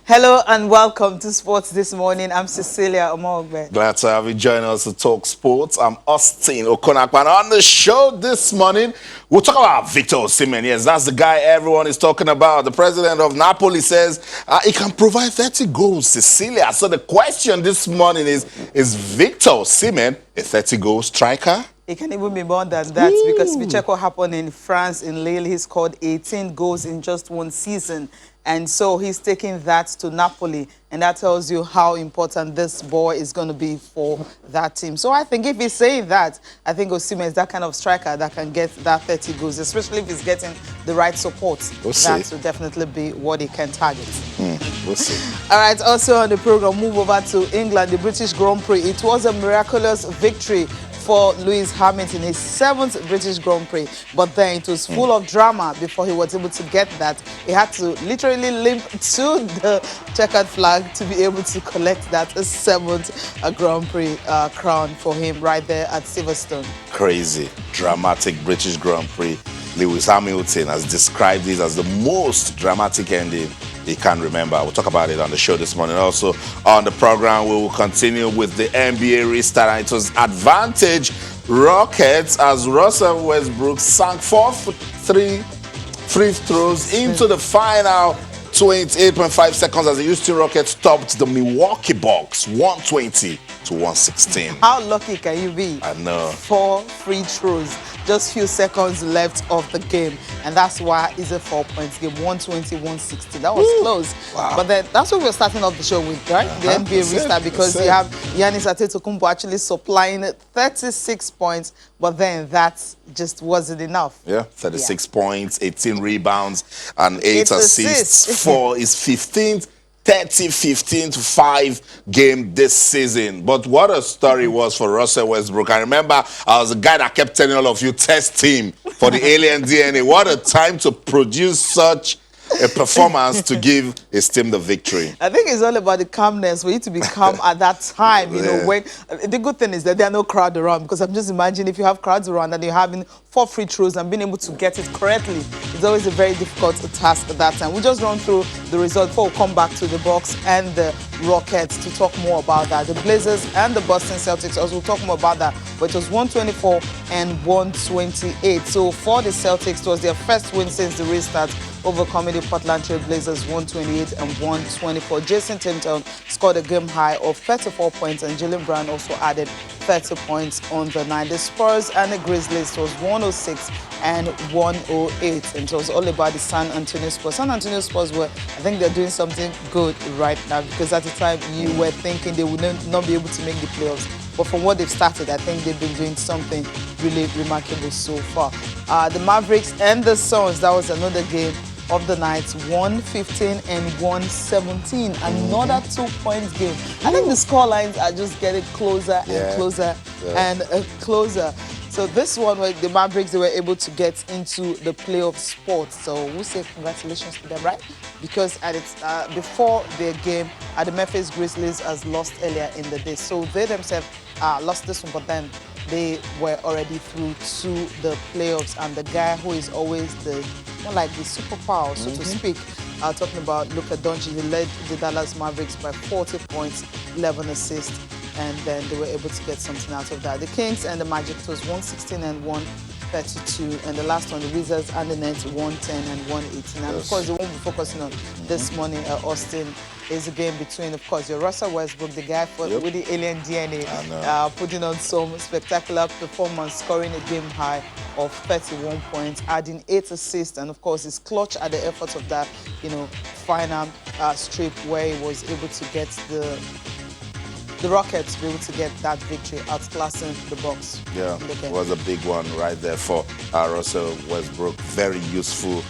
Hello and welcome to Sports This Morning. I'm Cecilia Omogbe. Glad to have you join us to talk sports. I'm Austin Okonakpan. On the show this morning, we'll talk about Victor Osimhen. Yes, that's the guy everyone is talking about. The president of Napoli says he can provide 30 goals, Cecilia. So the question this morning is Victor Osimhen a 30-goal striker? It can even be more than that because we check what happened in France, in Lille. He scored 18 goals in just one season. And so he's taking that to Napoli. And that tells you how important this boy is going to be for that team. So I think if he's saying that, I think Osimhen is that kind of striker that can get that 30 goals, especially if he's getting the right support. That will definitely be what he can target. We'll see. All right, also on the program, move over to England, the British Grand Prix. It was a miraculous victory for Lewis Hamilton, his 7th British Grand Prix. But then it was full of drama before he was able to get that. He had to literally limp to the checkered flag to be able to collect that 7th Grand Prix crown for him right there at Silverstone. Crazy, dramatic British Grand Prix. Lewis Hamilton has described this as the most dramatic ending he can remember. We'll talk about it on the show this morning. Also on the program, we will continue with the NBA restart. And it was advantage Rockets as Russell Westbrook sank 4 free throws into the final 28.5 seconds as the Houston Rockets topped the Milwaukee Bucks 120 to 116. How lucky can you be? I know. 4 free throws. Just few seconds left of the game, and that's why it's a 4-point game, 120-160. That was close. Wow. But then that's what we're starting off the show with, right? The NBA restart, because you have Giannis Antetokounmpo actually supplying 36 points, but then that just wasn't enough. Yeah, 36 points, 18 rebounds, and 8 assists for his 15th 15-5 game this season. But what a story was for Russell Westbrook. I remember I was the guy that kept telling all of you, test him for the alien DNA. What a time to produce such a performance to give his team the victory. I think it's all about the calmness. We need to be calm at that time. You know, when the good thing is that there are no crowd around, because I'm just imagining if you have crowds around and you're having 4 free throws and being able to get it correctly, it's always a very difficult task at that time. We just run through the result before we come back to the Bucks and the Rockets to talk more about that. The Blazers and the Boston Celtics also, we'll talk more about that. But it was 124 and 128. So for the Celtics, it was their first win since the restart, overcoming the Portland Trail Blazers 128 and 124. Jason Tatum scored a game high of 34 points, and Jaylen Brown also added 30 points on the night. The Spurs and the Grizzlies was 106 and 108, and it was all about the San Antonio Spurs. San Antonio Spurs were, I think they're doing something good right now, because at the time you were thinking they would not be able to make the playoffs. But from what they've started, I think they've been doing something really remarkable so far. The Mavericks and the Suns, that was another game of the night, 115 and 117. Another 2-point game. I think the score lines are just getting closer and closer and closer. So this one, where the Mavericks, they were able to get into the playoff spot. So we'll say congratulations to them, right? Because at its, before their game, the Memphis Grizzlies has lost earlier in the day. So they themselves lost this one, but then they were already through to the playoffs. And the guy who is always more like the superpower, so to speak, talking about Luka Doncic, he led the Dallas Mavericks by 40 points, 11 assists, and then they were able to get something out of that. The Kings and the Magic, it was 116 and 132, and the last one, the Wizards and the Nets, 110 and 118. And of course, the one we're focusing on this morning, Austin, is a game between, of course, your Russell Westbrook, the guy with the alien DNA, putting on some spectacular performance, scoring a game high of 31 points, adding 8 assists, and of course, his clutch at the effort of that, final strip where he was able to get the Rockets to be able to get that victory, outclassing the Bucks. Yeah, it was a big one right there for Russell Westbrook. Very useful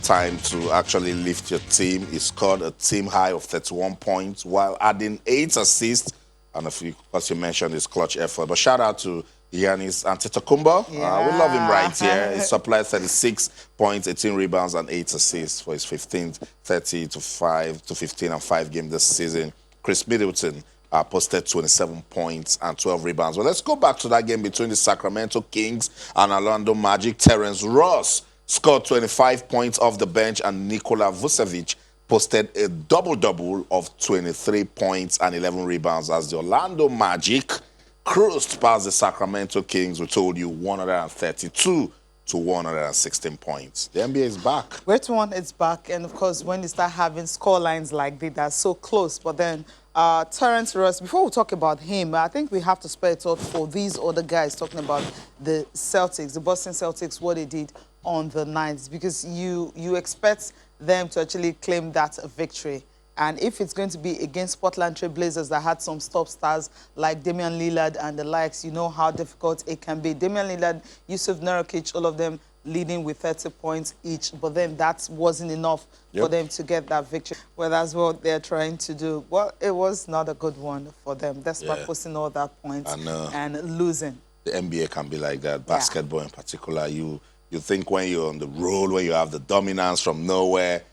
time to actually lift your team. He scored a team high of 31 points while adding 8 assists. And of course, you mentioned his clutch effort. But shout out to Giannis Antetokounmpo. We love him right here. He supplied 36 points, 18 rebounds, and 8 assists for his 15th 30-15 game this season. Chris Middleton posted 27 points and 12 rebounds. Well, let's go back to that game between the Sacramento Kings and Orlando Magic. Terrence Ross scored 25 points off the bench, and Nikola Vucevic posted a double-double of 23 points and 11 rebounds as the Orlando Magic cruised past the Sacramento Kings. We told you 132 to 116 points. The NBA is back. Great one, it's back. And of course, when you start having score lines like this, that's so close. But then Terrence Ross, before we talk about him, I think we have to spare a thought for these other guys talking about the Celtics, the Boston Celtics, what they did on the night, because you expect them to actually claim that victory. And if it's going to be against Portland Trail Blazers that had some top stars like Damian Lillard and the likes, you know how difficult it can be. Damian Lillard, Yusuf Nurkic, all of them leading with 30 points each. But then that wasn't enough for them to get that victory. Well, that's what they're trying to do. Well, it was not a good one for them, despite posting all that points and losing. The NBA can be like that. Basketball in particular, you think when you're on the roll, when you have the dominance from nowhere,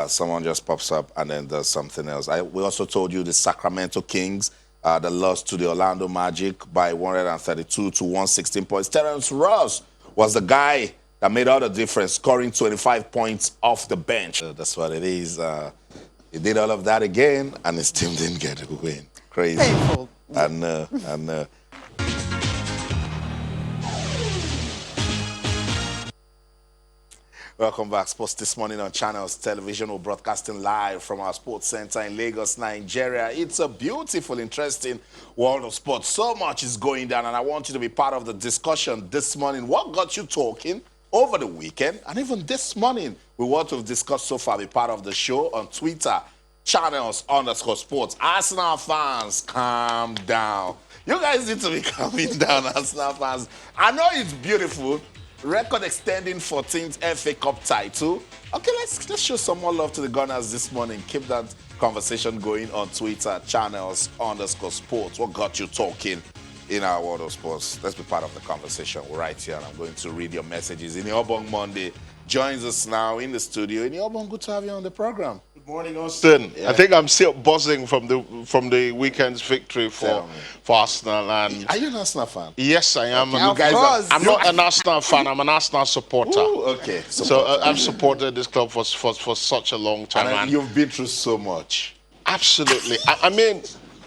someone just pops up and then does something else. We also told you the Sacramento Kings that lost to the Orlando Magic by 132 to 116 points. Terrence Ross was the guy that made all the difference, scoring 25 points off the bench. That's what it is. He did all of that again, and his team didn't get a win. Crazy. Painful. And welcome back. Sports This Morning on Channels Television. We're broadcasting live from our sports center in Lagos, Nigeria. It's a beautiful, interesting world of sports. So much is going down, and I want you to be part of the discussion this morning. What got you talking over the weekend? And even this morning, we want to discuss so far. Be part of the show on Twitter, Channels_sports. Arsenal fans, calm down. You guys need to be calming down, Arsenal fans. I know it's beautiful. Record extending 14th FA Cup title. Okay, let's show some more love to the Gunners this morning. Keep that conversation going on Twitter, Channels_sports. What got you talking in our world of sports? Let's be part of the conversation. We're right here, and I'm going to read your messages. Iniobong Monday joins us now in the studio. Iniobong, good to have you on the program. Good morning, Austin. I think I'm still buzzing from the weekend's victory for Arsenal. And are you an Arsenal fan? Yes, I am. Okay, I'm not an Arsenal fan. I'm an Arsenal supporter. Ooh, okay. So I've supported this club for such a long time. And you've been through so much. Absolutely. I mean,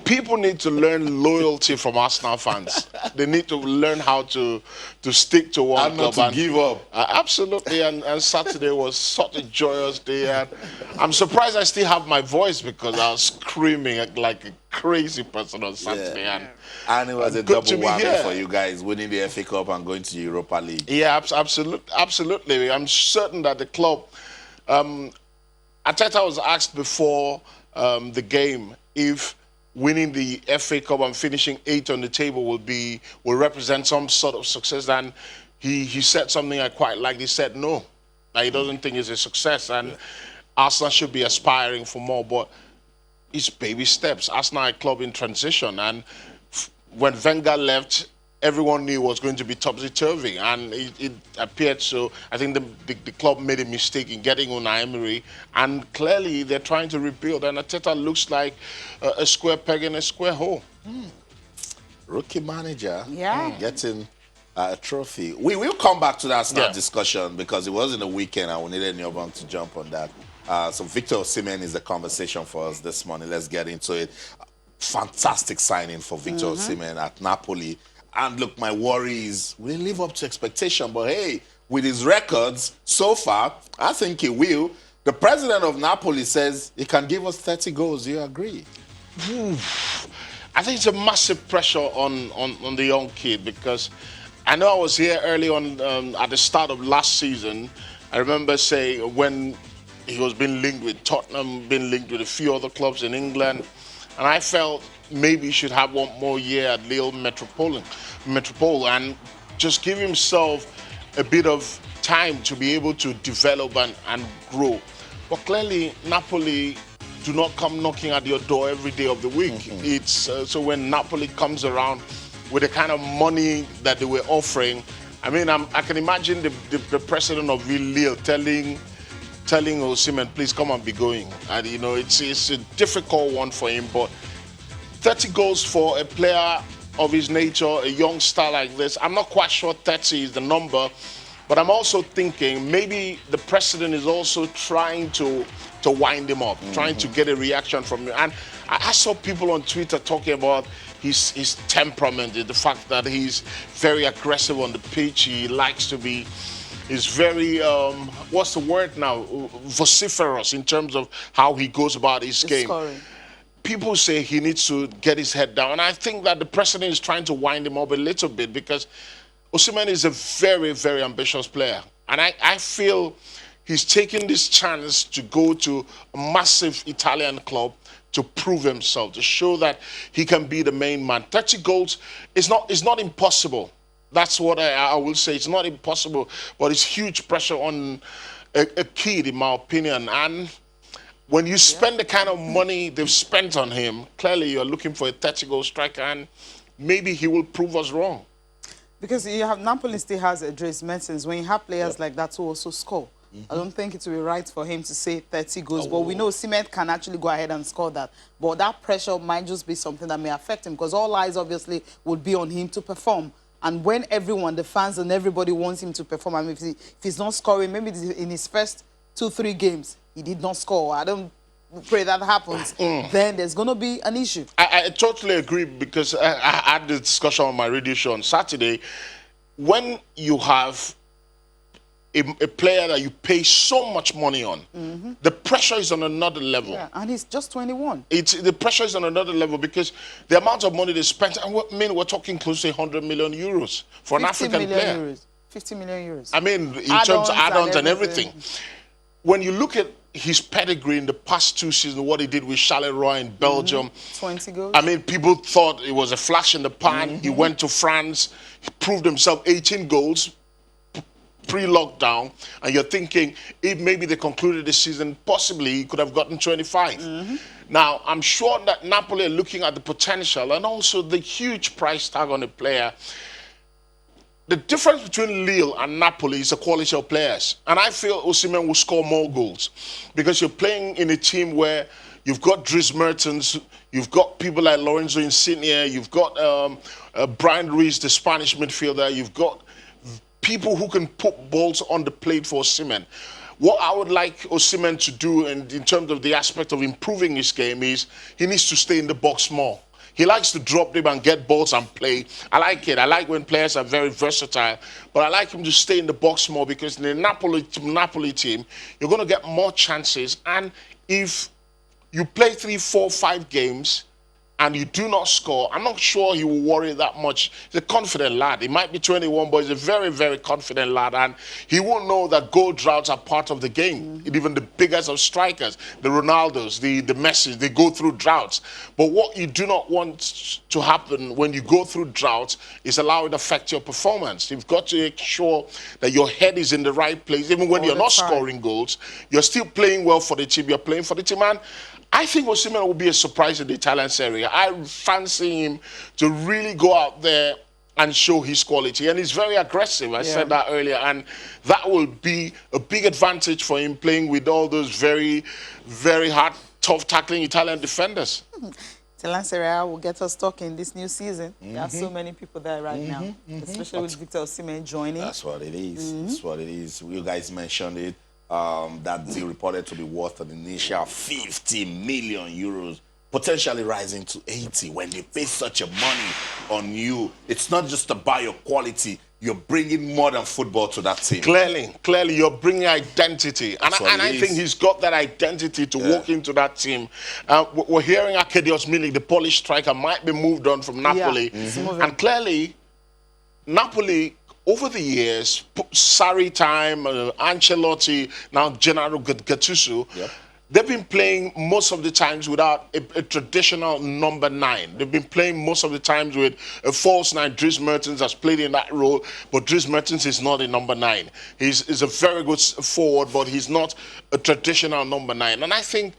people need to learn loyalty from Arsenal fans. They need to learn how to stick to one and club not to give up. Absolutely. And Saturday was such a joyous day. And I'm surprised I still have my voice because I was screaming like a crazy person on Saturday. And it was a double whammy for you guys, winning the FA Cup and going to the Europa League. Yeah, absolutely. I'm certain that the club... Arteta was asked before the game if winning the FA Cup and finishing 8th on the table will represent some sort of success. And he said something I quite liked. He said no, he doesn't think it's a success, and Arsenal should be aspiring for more. But it's baby steps. Arsenal are a club in transition, and when Wenger left, everyone knew it was going to be topsy-turvy, and it appeared so. I think the club made a mistake in getting Unai Emery, and clearly they're trying to rebuild, and Arteta looks like a square peg in a square hole. Rookie manager getting a trophy. We will come back to that discussion because it was in the weekend and we needed Nyoban to jump on that. So Victor Osimhen is the conversation for us this morning. Let's get into it. Fantastic signing for Victor Osimhen at Napoli. And look, my worry is, will he live up to expectation? But hey, with his records so far, I think he will. The president of Napoli says he can give us 30 goals. Do you agree? I think it's a massive pressure on the young kid, because I know I was here early on at the start of last season. I remember saying when he was being linked with Tottenham, being linked with a few other clubs in England, and I felt maybe he should have one more year at Lille Metropole and just give himself a bit of time to be able to develop and grow. But clearly, Napoli do not come knocking at your door every day of the week. It's so when Napoli comes around with the kind of money that they were offering, I mean, I can imagine the president of Lille telling Osimhen, please come and be going. And you know, it's a difficult one for him, but 30 goals for a player of his nature, a young star like this, I'm not quite sure 30 is the number, but I'm also thinking maybe the president is also trying to to wind him up, trying to get a reaction from him. And I saw people on Twitter talking about his temperament, the fact that he's very aggressive on the pitch. He likes to be, he's very, what's the word now? Vociferous in terms of how he goes about his game. Scoring. People say he needs to get his head down. And I think that the president is trying to wind him up a little bit because Osimhen is a very, very ambitious player. And I feel he's taking this chance to go to a massive Italian club to prove himself, to show that he can be the main man. 30 goals is not impossible. That's what I will say. It's not impossible, but it's huge pressure on a kid, in my opinion. And when you spend the kind of money they've spent on him, clearly you're looking for a 30-goal striker, and maybe he will prove us wrong. Because you have Napoli still has Dries Mertens. When you have players like that who also score, I don't think it will be right for him to say 30 goals. But we know Osimhen can actually go ahead and score that. But that pressure might just be something that may affect him because all eyes obviously would be on him to perform. And when everyone, the fans and everybody wants him to perform, I mean, if he's not scoring, maybe in his first 2-3 games, he did not score. I don't pray that happens. Then there's going to be an issue. I totally agree because I had the discussion on my radio show on Saturday. When you have a player that you pay so much money on, the pressure is on another level. Yeah, and he's just 21. The pressure is on another level because the amount of money they spent, and we're talking close to 100 million euros for an African player. Euros. 50 million euros. I mean, in terms of add-ons and everything. When you look at his pedigree in the past 2 seasons, what he did with Charleroi in Belgium. 20 goals. I mean, people thought it was a flash in the pan. He went to France, he proved himself, 18 goals pre-lockdown, and you're thinking if maybe they concluded the season, possibly he could have gotten 25. Now, I'm sure that Napoli are looking at the potential and also the huge price tag on the player. The difference between Lille and Napoli is the quality of players. And I feel Osimhen will score more goals because you're playing in a team where you've got Dries Mertens, you've got people like Lorenzo Insigne, you've got Brian Ruiz, the Spanish midfielder, you've got people who can put balls on the plate for Osimhen. What I would like Osimhen to do in terms of the aspect of improving his game is he needs to stay in the box more. He likes to drop them and get balls and play. I like it. I like when players are very versatile. But I like him to stay in the box more because in the Napoli team, you're going to get more chances. And if you play 3, 4, 5 games and you do not score, I'm not sure he will worry that much. He's a confident lad. He might be 21, but he's a very, very confident lad. And he will know that goal droughts are part of the game. Even the biggest of strikers, the Ronaldos, the Messi, they go through droughts. But what you do not want to happen when you go through droughts is allow it to affect your performance. You've got to make sure that your head is in the right place. Even when you're not scoring goals, you're still playing well for the team. You're playing for the team. And I think Osimhen will be a surprise in the Italian Serie A. I fancy him to really go out there and show his quality. And he's very aggressive. I said that earlier. And that will be a big advantage for him playing with all those very, very hard, tough tackling Italian defenders. Italian Serie A will get us talking this new season. There are so many people there right now, especially with Victor Osimhen joining. That's what it is. That's what it is. You guys mentioned it. That deal reported to be worth an initial 50 million euros, potentially rising to 80 when they pay such a money on you. It's not just about your quality. You're bringing more than football to that team. Clearly, you're bringing identity. And I think he's got that identity to walk into that team. We're hearing Arkadiusz Milik, the Polish striker, might be moved on from Napoli. And clearly, Napoli, over the years, Sarri time, Ancelotti, now Gennaro Gattuso, they've been playing most of the times without a traditional number 9. They've been playing most of the times with a false 9. Dries Mertens has played in that role, but Dries Mertens is not a number 9. He's a very good forward, but he's not a traditional number 9. And I think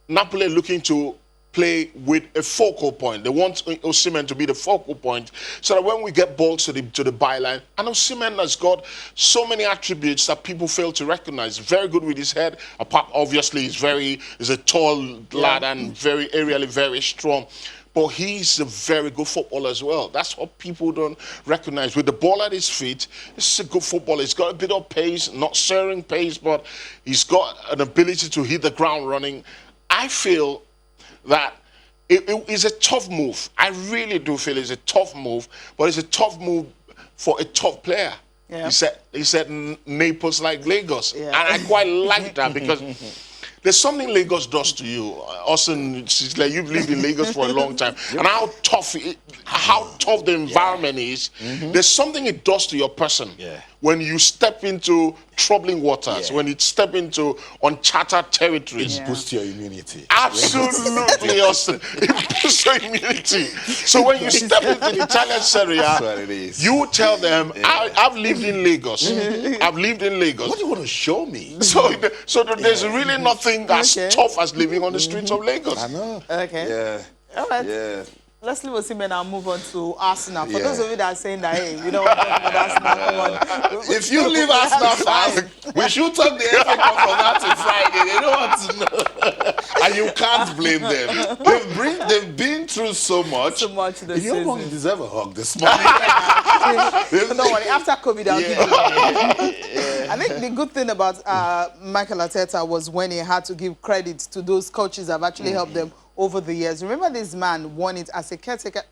Napoli are looking to play with a focal point. They want Osimhen to be the focal point so that when we get balls to the byline, and Osimhen has got so many attributes that people fail to recognize. Very good with his head. Apart, obviously, he's a tall lad and very aerially very strong. but he's a very good footballer as well. That's what people don't recognize. With the ball at his feet, this is a good footballer. He's got a bit of pace, not soaring pace, but he's got an ability to hit the ground running. I feel that it is a tough move. I really do feel it's a tough move, but it's a tough move for a tough player. Yeah. He said Naples like Lagos. Yeah. And I quite like that because there's something Lagos does to you. Austin, like you've lived in Lagos for a long time. And how tough the environment is. There's something it does to your person. Yeah. When you step into troubling waters, when you step into uncharted territories. Yeah. Boost your immunity. Absolutely, Austin. It boosts your immunity. So when you step into the Italian Serie A, That's what it is. you tell them, I've lived in Lagos. I've lived in Lagos. What do you want to show me? So there's really nothing as tough as living on the streets of Lagos. I know. Okay. Yeah. All right. Yeah. Let's leave Osimhen and move on to Arsenal. For Yeah. those of you that are saying that, hey, we don't want to talk about Arsenal, come on. If you leave Arsenal fans, we should talk the FA Cup from now to Friday. They don't want to know. And you can't blame them. They've been through so much. So much this You don't season. deserve a hug this morning. Don't worry, after COVID, I'll give you I think the good thing about Mikel Arteta was when he had to give credit to those coaches that have actually helped them over the years. Remember, this man won it as a caretaker,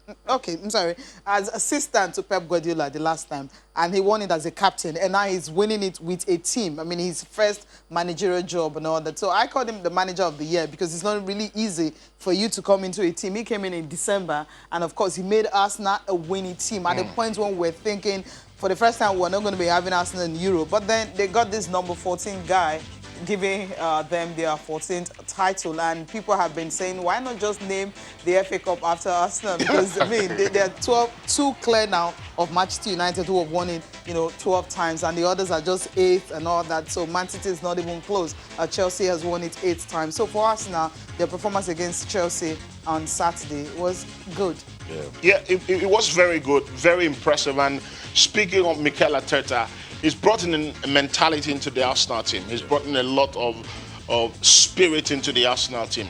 as assistant to Pep Guardiola the last time, and he won it as a captain, and now he's winning it with a team. I mean, his first managerial job and all that. So I called him the manager of the year because it's not really easy for you to come into a team. He came in December, and of course, he made Arsenal a winning team at the point when we're thinking, for the first time, we're not going to be having Arsenal in Europe. But then they got this number 14 guy giving them their 14th title, and people have been saying, why not just name the FA Cup after Arsenal? Because I mean, they're too clear now of Manchester United, who have won it, 12 times, and the others are just 8th and all that. So Man City is not even close. Chelsea has won it 8 times. So for Arsenal, their performance against Chelsea on Saturday was good. Yeah, it was very good, very impressive. And speaking of Mikel Arteta, he's brought in a mentality into the Arsenal team. He's brought in a lot of spirit into the Arsenal team.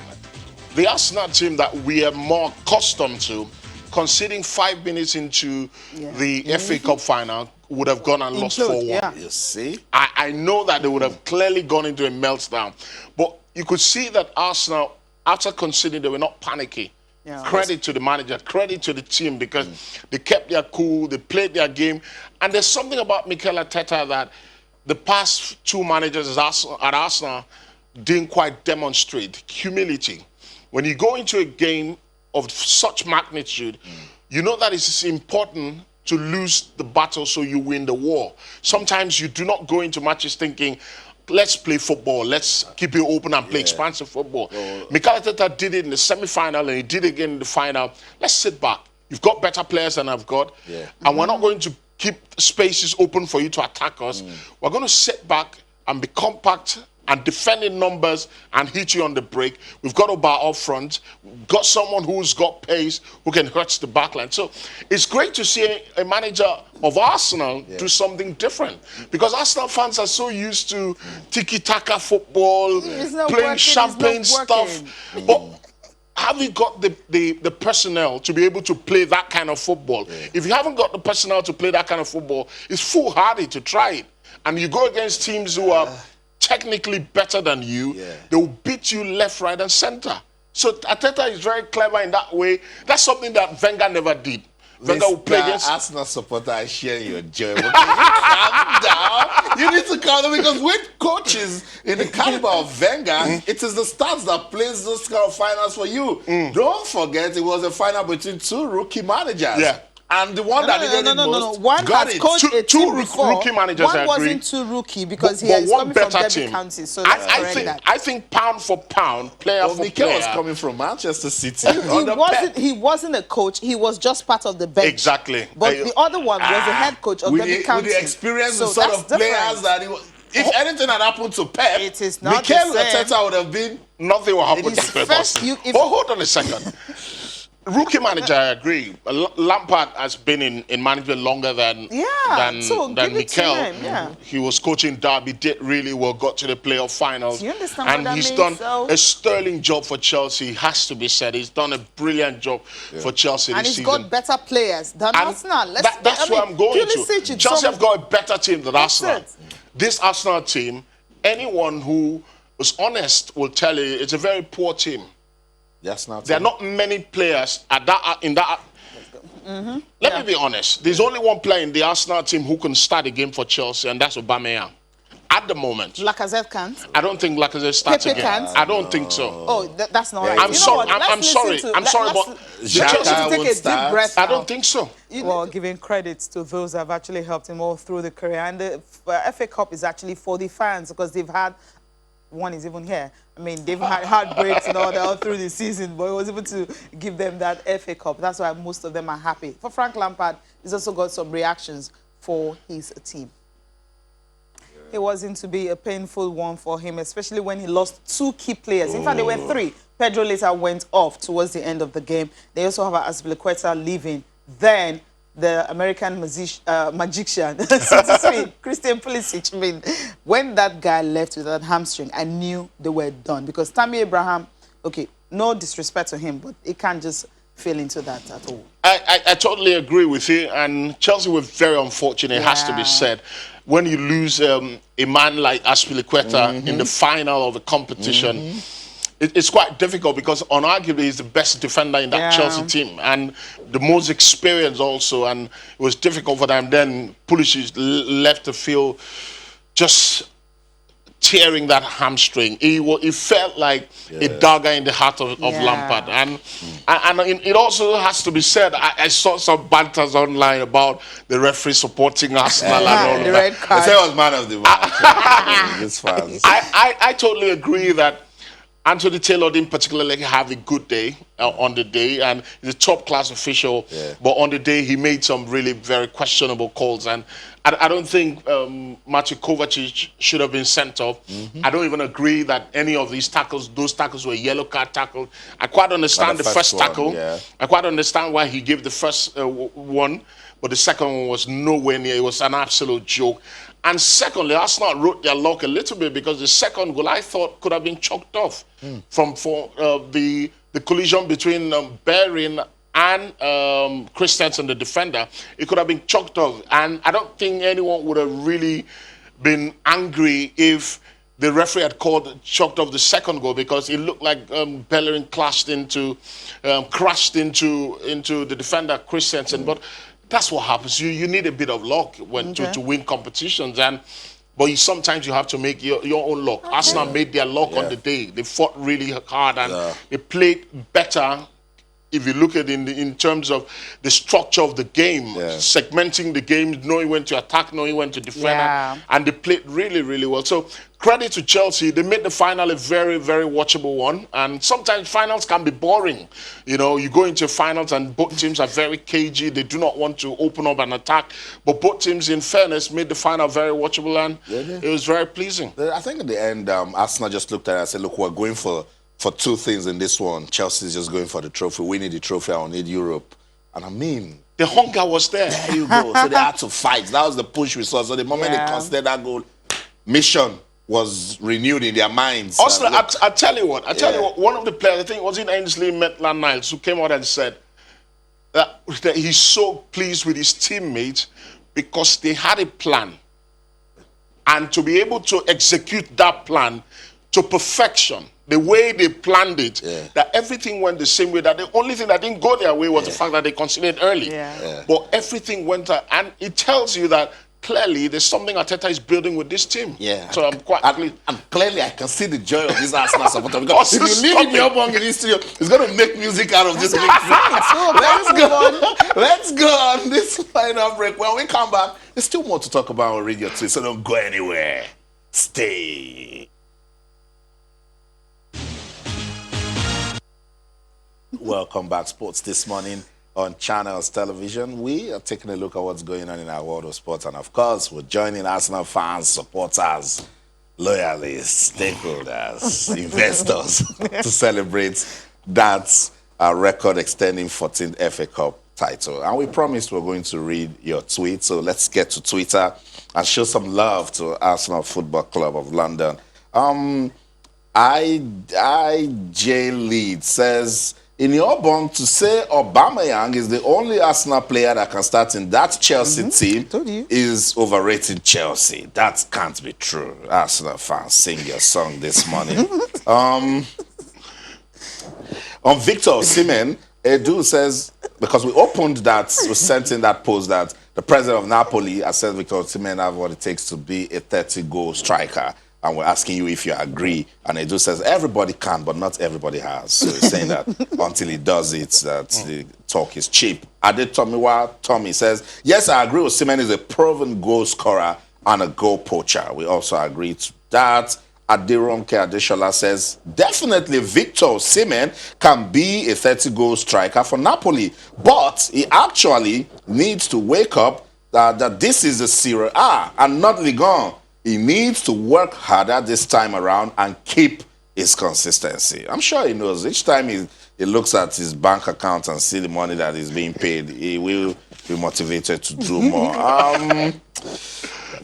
The Arsenal team that we are more accustomed to, conceding 5 minutes into the FA Cup final, would have gone and lost 4-1. Yeah. You see? I know that they would have clearly gone into a meltdown. But you could see that Arsenal, after conceding, they were not panicky. Yeah. Credit to the manager, credit to the team, because they kept their cool, they played their game. And there's something about Mikel Arteta that the past 2 managers at Arsenal didn't quite demonstrate: humility. When you go into a game of such magnitude, you know that it's important to lose the battle so you win the war. Sometimes you do not go into matches thinking, let's play football, let's keep it open and play expansive football. Mikel Arteta did it in the semi-final and he did it again in the final. Let's sit back. You've got better players than I've got. And we're not going to keep spaces open for you to attack us. We're going to sit back and be compact and defend in numbers and hit you on the break. We've got Oba up front. We've got someone who's got pace, who can hurt the backline. So it's great to see a manager of Arsenal do something different, because Arsenal fans are so used to tiki-taka football, playing champagne stuff. But have you got the personnel to be able to play that kind of football? If you haven't got the personnel to play that kind of football, it's foolhardy to try it. And you go against teams who are technically better than you, they will beat you left, right, and center. So Arteta is very clever in that way. That's something that Wenger never did. Wenger will play against Arsenal supporter. I share your joy. But calm down. You need to calm down, because with coaches in the caliber of Wenger, it is the stars that plays those kind of finals for you. Don't forget, it was a final between 2 rookie managers. And the one that didn't most One got has it. coached a team before. rookie managers, One I agree. wasn't 2 rookie because he But is one coming from better Derby team. County. So let's correct that. I think pound for pound, player for Mikel player. was coming from Manchester City. He wasn't a coach. He was just part of the bench. Exactly. But the other one was the head coach of Derby County. With the experience, So the sort that's of players different. that he was. If anything had happened to Pep, It is not Mikel the same. Arteta would have been. Nothing will happen It to is Pep. first Hold on a second. Rookie manager, I agree. Lampard has been in management longer than so than give it to Mikel. him, yeah. He was coaching Derby, did really well, got to the playoff finals. Do you understand and what that he's means, done though? a sterling job for Chelsea, has to be said. He's done a brilliant job for Chelsea And this he's season. got better players than And Arsenal. that's where I'm going to. Chelsea have got a better team than Arsenal. it. This Arsenal team, anyone who is honest will tell you it's a very poor team. Yes, not. There are not many players at that in that. Let me be honest. There's only one player in the Arsenal team who can start a game for Chelsea, and that's Aubameyang. At the moment, Lacazette can't. I don't think Lacazette starts Pepe again. can't. I don't think so. Oh, that's not right. I'm You know sorry. what? I'm Let's sorry. listen to- I'm sorry, let's- but Let's Xhaka take a won't deep start. breath I now. don't think so. Well, giving credit to those that have actually helped him all through the career. And the FA Cup is actually for the fans because they've had, one is even here. I mean, they've had heartbreaks and all that all through the season, but he was able to give them that FA Cup. That's why most of them are happy. For Frank Lampard, he's also got some reactions for his team. It wasn't to be a painful one for him, especially when he lost two key players. In fact, there were three. Pedro later went off towards the end of the game. They also have Azpilicueta leaving. Then the American magician, Christian Pulisic. I mean, when that guy left with that hamstring, I knew they were done. Because Tammy Abraham, okay, no disrespect to him, but he can't just fall into that at all. I totally agree with you, and Chelsea were very unfortunate, it has to be said. When you lose a man like Azpilicueta in the final of a competition, it's quite difficult because unarguably he's the best defender in that Chelsea team and the most experienced also, and it was difficult for them. Then Pulisic left the field just tearing that hamstring. It felt like a dagger in the heart of Lampard. And it also has to be said, I saw some banters online about the referee supporting Arsenal and all the of red that. card. I said it was man of the match. This fans. I totally agree that Anthony Taylor didn't particularly have a good day on the day, and he's a top-class official, but on the day he made some really very questionable calls, and I don't think Matej Kovacic should have been sent off. I don't even agree that any of those tackles were yellow card tackles. I quite understand the first tackle. I quite understand why he gave the first one, but the second one was nowhere near. It was an absolute joke. And secondly, Arsenal wrote their luck a little bit because the second goal I thought could have been chalked off from the collision between Bellerin and Christensen, the defender. It could have been chalked off. And I don't think anyone would have really been angry if the referee had chalked off the second goal because it looked like Bellerin crashed into the defender, Christensen. But that's what happens. You need a bit of luck to win competitions, but sometimes you have to make your own luck. Arsenal made their luck on the day. They fought really hard and they played better. If you look at it in terms of the structure of the game, segmenting the game, knowing when to attack, knowing when to defend, and they played really, really well. So credit to Chelsea. They made the final a very, very watchable one. And sometimes finals can be boring. You know, you go into finals and both teams are very cagey. They do not want to open up an attack. But both teams, in fairness, made the final very watchable, and it was very pleasing. I think in the end, Arsenal just looked at it and said, look, we're going for two things in this one. Chelsea's just going for the trophy. We need the trophy. I need Europe. And I mean, the hunger was there. There you go. So they had to fight. That was the push we saw. So the moment they considered that goal, mission was renewed in their minds. Also, I tell you what. One of the players, I think it was in Ainsley Maitland-Niles, who came out and said that he's so pleased with his teammates because they had a plan. And to be able to execute that plan to perfection, the way they planned it, that everything went the same way. That the only thing that didn't go their way was the fact that they conceded early. But everything went, and it tells you that clearly there's something Arteta is building with this team. So I'm quite pleased. And clearly I can see the joy of this Arsenal supporter. Because if you leave in your bunk in this studio, it's going to make music out of this. Let's go on this final break. When we come back, there's still more to talk about on Radio 2, so don't go anywhere. Stay. Welcome back, Sports This Morning on Channels Television. We are taking a look at what's going on in our world of sports, and of course, we're joining Arsenal fans, supporters, loyalists, stakeholders, investors to celebrate that a record-extending 14th FA Cup title. And we promised we're going to read your tweet. So let's get to Twitter and show some love to Arsenal Football Club of London. I.J. Lead says, in your bunk, to say Aubameyang is the only Arsenal player that can start in that Chelsea team is overrated Chelsea. That can't be true. Arsenal fans, sing your song this morning. On Victor Osimhen, Edu says, because we opened that, we sent in that post that the president of Napoli has said Victor Osimhen have what it takes to be a 30-goal striker. And we're asking you if you agree. And Edu says everybody can, but not everybody has. So he's saying that until he does it, that the talk is cheap. Adetomiwa Tommy says, yes, I agree. Osimhen is a proven goal scorer and a goal poacher. We also agree to that. Aderonke Adeshola says, definitely Victor Osimhen can be a 30-goal striker for Napoli. But he actually needs to wake up that this is the Serie A and not Ligue 1. He needs to work harder this time around and keep his consistency. I'm sure he knows. Each time he looks at his bank account and see the money that is being paid, he will be motivated to do more.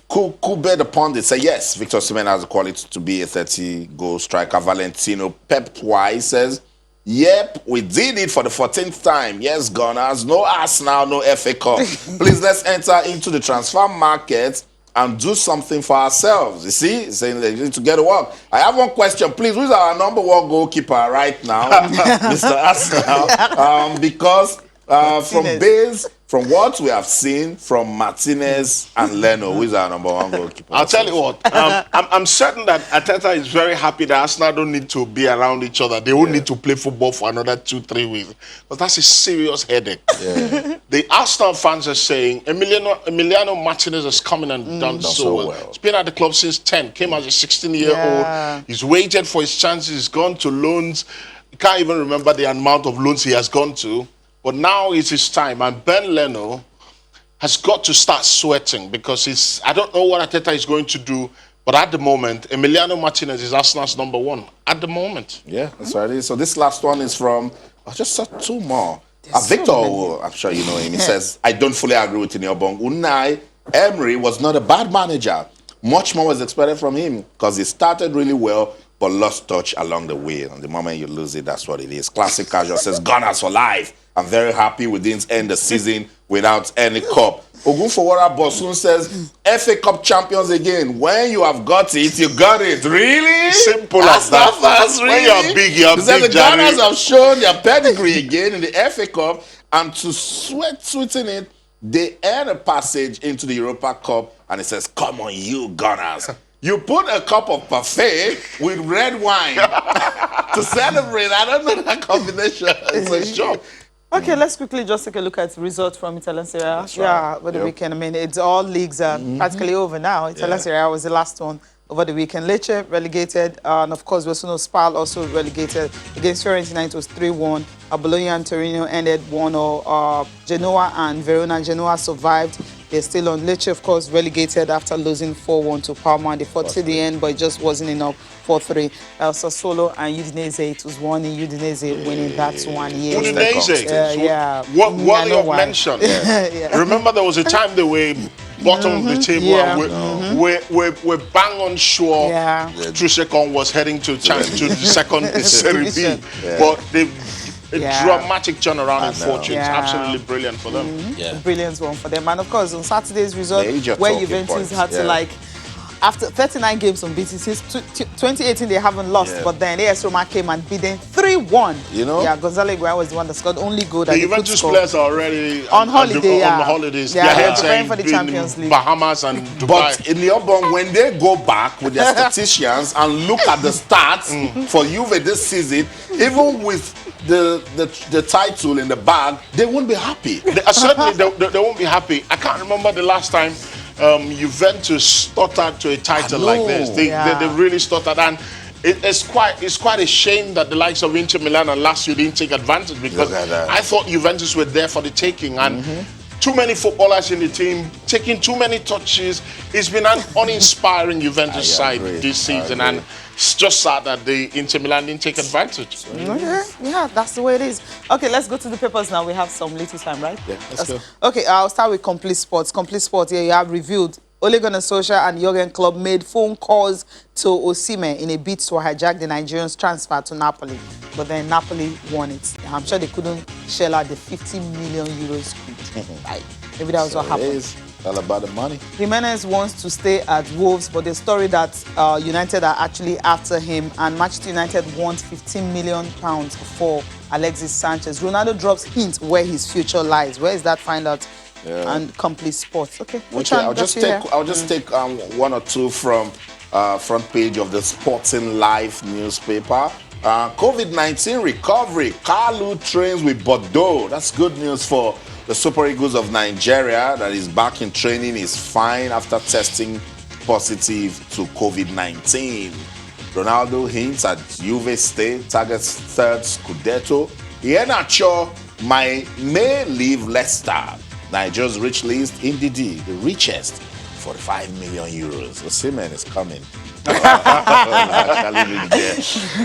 Kube the Pundit say, yes, Victor Osimhen has the quality to be a 30-goal striker. Valentino Pep Twice says, yep, we did it for the 14th time. Yes, Gunners, no Arsenal, no FA Cup. Please, let's enter into the transfer market and do something for ourselves. You see, saying that you need to get to work. I have one question, please. Who's our number one goalkeeper right now, Mr. Arsenal? Because from what we have seen from Martinez and Leno, who is our number one goalkeeper? I'll tell you what, I'm certain that Arteta is very happy that Arsenal don't need to be around each other. They won't need to play football for another 2-3 weeks. But that's a serious headache. Yeah. The Arsenal fans are saying, Emiliano Martinez has come in and done so well. He's been at the club since 10, came as a 16-year-old. He's waited for his chances, he's gone to loans. You can't even remember the amount of loans he has gone to. But now it's his time, and Ben Leno has got to start sweating because I don't know what Arteta is going to do, but at the moment, Emiliano Martinez is Arsenal's number one at the moment. Yeah, that's right. So this last one is from, I just saw two more. Victor, I'm sure you know him. He says, I don't fully agree with Ineobong. Unai Emery was not a bad manager. Much more was expected from him because he started really well, but lost touch along the way. And the moment you lose it, that's what it is. Classic Casual says, Gunners for life. I'm very happy we didn't end the season without any cup. Ogunfowora Bosun says, FA Cup champions again. When you have got it, you got it. Really? Simple as that. Really? When you are big, you are big. The Gunners have shown their pedigree again in the FA Cup, and to sweeten it, they earn a passage into the Europa Cup, and it says, come on, you Gunners. You put a cup of parfait with red wine to celebrate. I don't know that combination. It's a shock. Okay, let's quickly just take a look at results from Italian Serie A. Yeah, over the weekend. I mean, it's all leagues are practically over now. Italian Serie A was the last one over the weekend. Lecce relegated, and of course, Vesino Spal also relegated. Against Fiorentina, it was 3-1. Bologna and Torino ended 1-0. Genoa and Verona. Genoa survived. They're still on. Lecce, of course, relegated after losing 4-1 to Parma. They fought to the end, but it just wasn't enough. 4-3. Sassuolo and Udinese, it was 1-0 Udinese winning that 1 year. Udinese? What you have mentioned. Remember, there was a time they were bottom of the table and we're bang on sure Trusekon was heading to the second Serie B. But a dramatic turnaround in fortune. It's absolutely brilliant for them. A brilliant one for them. And of course, on Saturday's result, where Juventus had to after 39 games unbeaten, since 2018 they haven't lost, but then AS Roma came and beat them 3-1. You know? Yeah, Gonzalo Higuain was the one that scored only goal that the Juventus players are already on holiday. On the holidays. Yeah, they're preparing for the Champions League. Bahamas and Dubai. But in Leobon, when they go back with their statisticians and look at the stats for Juve this season, even with the title in the bag, they won't be happy. Certainly, they won't be happy. I can't remember the last time Juventus stuttered to a title like this. They really stuttered, and it's quite a shame that the likes of Inter Milan and Lazio didn't take advantage, because I thought Juventus were there for the taking, and too many footballers in the team, taking too many touches. It's been an uninspiring Juventus side this season, and it's just sad that the Inter Milan didn't take advantage. Okay, yeah, that's the way it is. Okay, let's go to the papers now. We have some little time, right? Yeah, let's go. Okay, I'll start with Complete Sports. Complete Sports, here you have revealed Ole Gunnar Solskjaer and Jurgen Klopp made phone calls to Osimhen in a bid to hijack the Nigerian's transfer to Napoli. But then Napoli won it. I'm sure they couldn't shell out the 50 million euros. Right. Maybe that was what happened. It is all about the money. Jimenez wants to stay at Wolves, but the story that United are actually after him, and Manchester United wants £15 million for Alexis Sanchez. Ronaldo drops hint where his future lies. Where is that? Find out. Yeah. And Complete Sports. Okay. I'll just take one or two from front page of the Sporting Life newspaper. COVID-19 recovery. Kalu trains with Bordeaux. That's good news for the Super Eagles of Nigeria. That is back in training. Is fine after testing positive to COVID-19. Ronaldo hints at Juve State targets third Scudetto. Iheanacho may leave Leicester. Nigeria's rich list, Ndidi, the richest, 45 million euros. Osimhen is coming.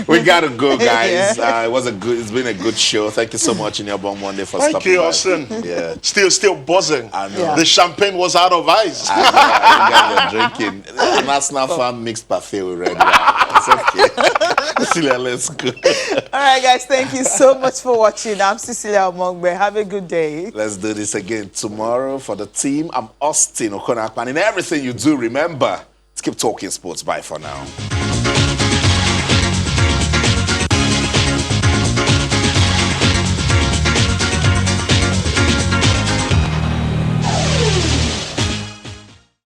We gotta go, guys. Yeah. It's been a good show. Thank you so much, Inyobong Monday, for Thank stopping you, by. Austin. Yeah. Still buzzing. I know. Yeah. The champagne was out of ice. You guys are drinking. An Arsenal fan mixed parfait with red wine. It's okay. Cecilia, let's go. All right, guys. Thank you so much for watching. I'm Cecilia Omongbe. Have a good day. Let's do this again tomorrow. For the team, I'm Austin Okonakpan. In everything you do, remember, let's keep talking sports. Bye for now.